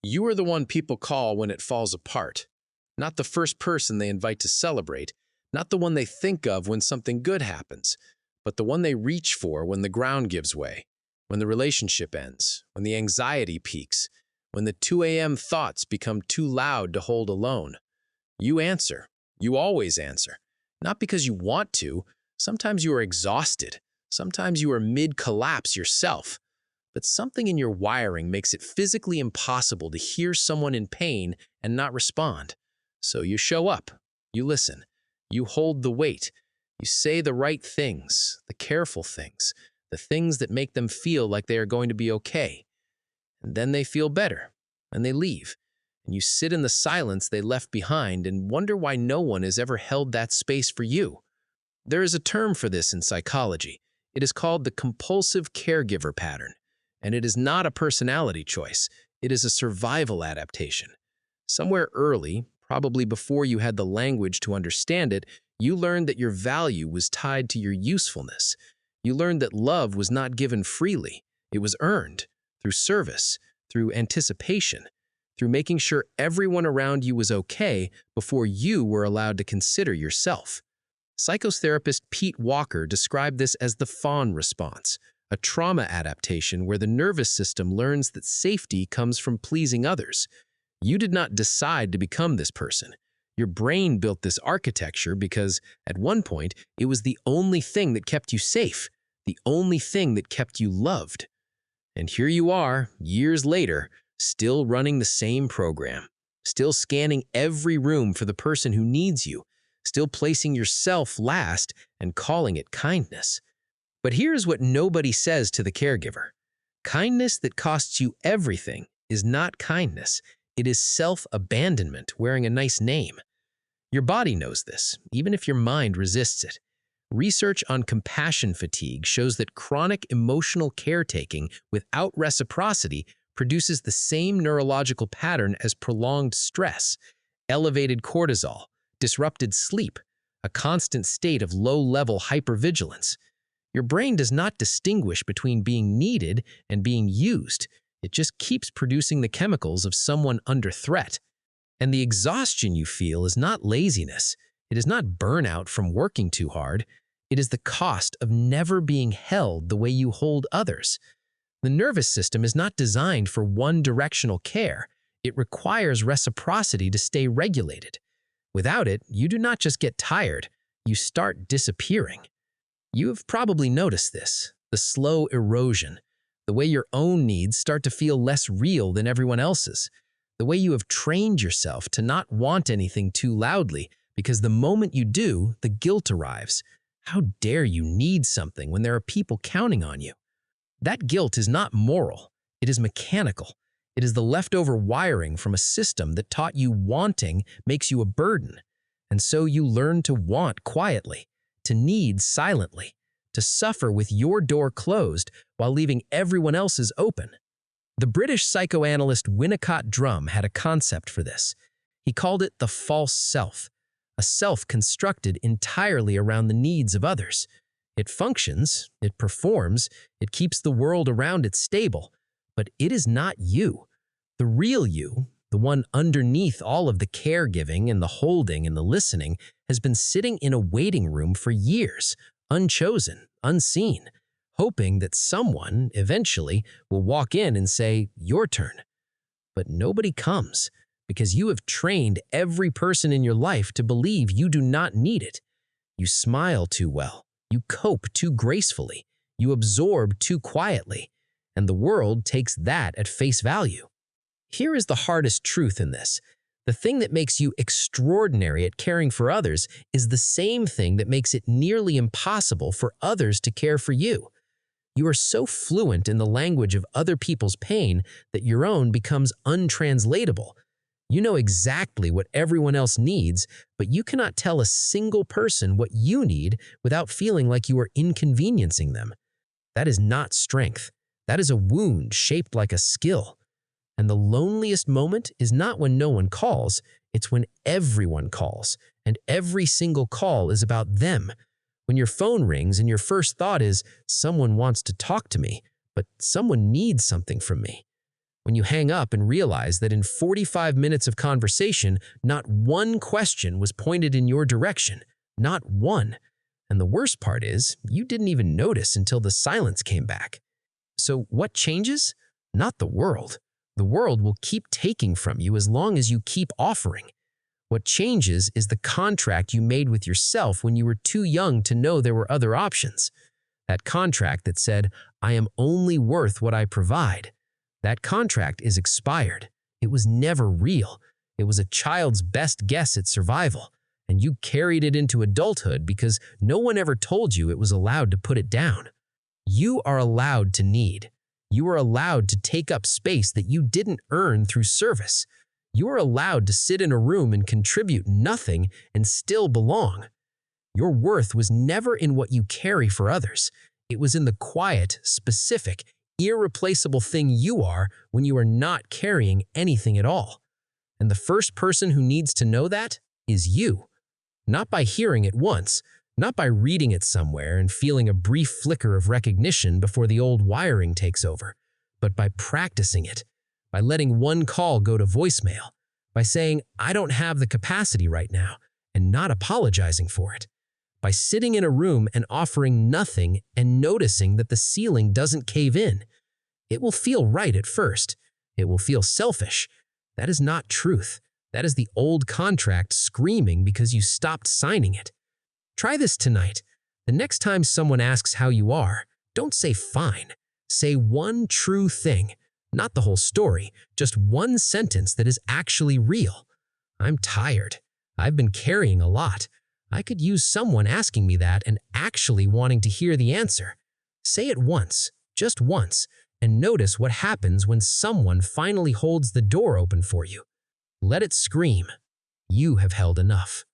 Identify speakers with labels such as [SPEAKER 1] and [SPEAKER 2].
[SPEAKER 1] You are the one people call when it falls apart, not the first person they invite to celebrate, not the one they think of when something good happens, but the one they reach for when the ground gives way, when the relationship ends, when the anxiety peaks, when the 2 a.m. thoughts become too loud to hold alone. You answer. You always answer. Not because you want to. Sometimes you are exhausted. Sometimes you are mid-collapse yourself. But something in your wiring makes it physically impossible to hear someone in pain and not respond. So you show up. You listen. You hold the weight. You say the right things, the careful things, the things that make them feel like they are going to be okay. And then they feel better, and they leave. And you sit in the silence they left behind and wonder why no one has ever held that space for you. There is a term for this in psychology. It is called the compulsive caregiver pattern. And it is not a personality choice. It is a survival adaptation. Somewhere early, probably before you had the language to understand it, you learned that your value was tied to your usefulness. You learned that love was not given freely. It was earned through service, through anticipation, through making sure everyone around you was okay before you were allowed to consider yourself. Psychotherapist Pete Walker described this as the fawn response, a trauma adaptation where the nervous system learns that safety comes from pleasing others. You did not decide to become this person. Your brain built this architecture because, at one point, it was the only thing that kept you safe, the only thing that kept you loved. And here you are, years later, still running the same program, still scanning every room for the person who needs you, still placing yourself last and calling it kindness. But here's what nobody says to the caregiver. Kindness that costs you everything is not kindness. It is self-abandonment wearing a nice name. Your body knows this, even if your mind resists it. Research on compassion fatigue shows that chronic emotional caretaking without reciprocity produces the same neurological pattern as prolonged stress, elevated cortisol, disrupted sleep, a constant state of low-level hypervigilance. Your brain does not distinguish between being needed and being used. It just keeps producing the chemicals of someone under threat. And the exhaustion you feel is not laziness. It is not burnout from working too hard. It is the cost of never being held the way you hold others. The nervous system is not designed for one-directional care. It requires reciprocity to stay regulated. Without it, you do not just get tired, you start disappearing. You have probably noticed this, the slow erosion, the way your own needs start to feel less real than everyone else's, the way you have trained yourself to not want anything too loudly because the moment you do, the guilt arrives. How dare you need something when there are people counting on you? That guilt is not moral, it is mechanical. It is the leftover wiring from a system that taught you wanting makes you a burden. And so you learn to want quietly, to need silently, to suffer with your door closed while leaving everyone else's open. The British psychoanalyst Winnicott Drum had a concept for this. He called it the false self, a self constructed entirely around the needs of others. It functions, it performs, it keeps the world around it stable, but it is not you. The real you, the one underneath all of the caregiving and the holding and the listening, has been sitting in a waiting room for years, unchosen, unseen, hoping that someone, eventually, will walk in and say, "Your turn." But nobody comes, because you have trained every person in your life to believe you do not need it. You smile too well, you cope too gracefully, you absorb too quietly, and the world takes that at face value. Here is the hardest truth in this. The thing that makes you extraordinary at caring for others is the same thing that makes it nearly impossible for others to care for you. You are so fluent in the language of other people's pain that your own becomes untranslatable. You know exactly what everyone else needs, but you cannot tell a single person what you need without feeling like you are inconveniencing them. That is not strength. That is a wound shaped like a skill. And the loneliest moment is not when no one calls, it's when everyone calls, and every single call is about them. When your phone rings and your first thought is, someone wants to talk to me, but someone needs something from me.
[SPEAKER 2] When you hang up and realize that in 45 minutes of conversation, not one question was pointed in your direction. Not one. And the worst part is, you didn't even notice until the silence came back. So what changes? Not the world. The world will keep taking from you as long as you keep offering. What changes is the contract you made with yourself when you were too young to know there were other options. That contract that said, I am only worth what I provide. That contract is expired. It was never real. It was a child's best guess at survival, and you carried it into adulthood because no one ever told you it was allowed to put it down. You are allowed to need. You are allowed to take up space that you didn't earn through service. You are allowed to sit in a room and contribute nothing and still belong. Your worth was never in what you carry for others. It was in the quiet, specific, irreplaceable thing you are when you are not carrying anything at all. And the first person who needs to know that is you. Not by hearing it once, not by reading it somewhere and feeling a brief flicker of recognition before the old wiring takes over, but by practicing it, by letting one call go to voicemail, by saying, I don't have the capacity right now, and not apologizing for it, by sitting in a room and offering nothing and noticing that the ceiling doesn't cave in. It will feel right at first. It will feel selfish. That is not truth. That is the old contract screaming because you stopped signing it. Try this tonight. The next time someone asks how you are, don't say fine. Say one true thing, not the whole story, just one sentence that is actually real. I'm tired. I've been carrying a lot. I could use someone asking me that and actually wanting to hear the answer. Say it once, just once, and notice what happens when someone finally holds the door open for you. Let it scream. You have held enough.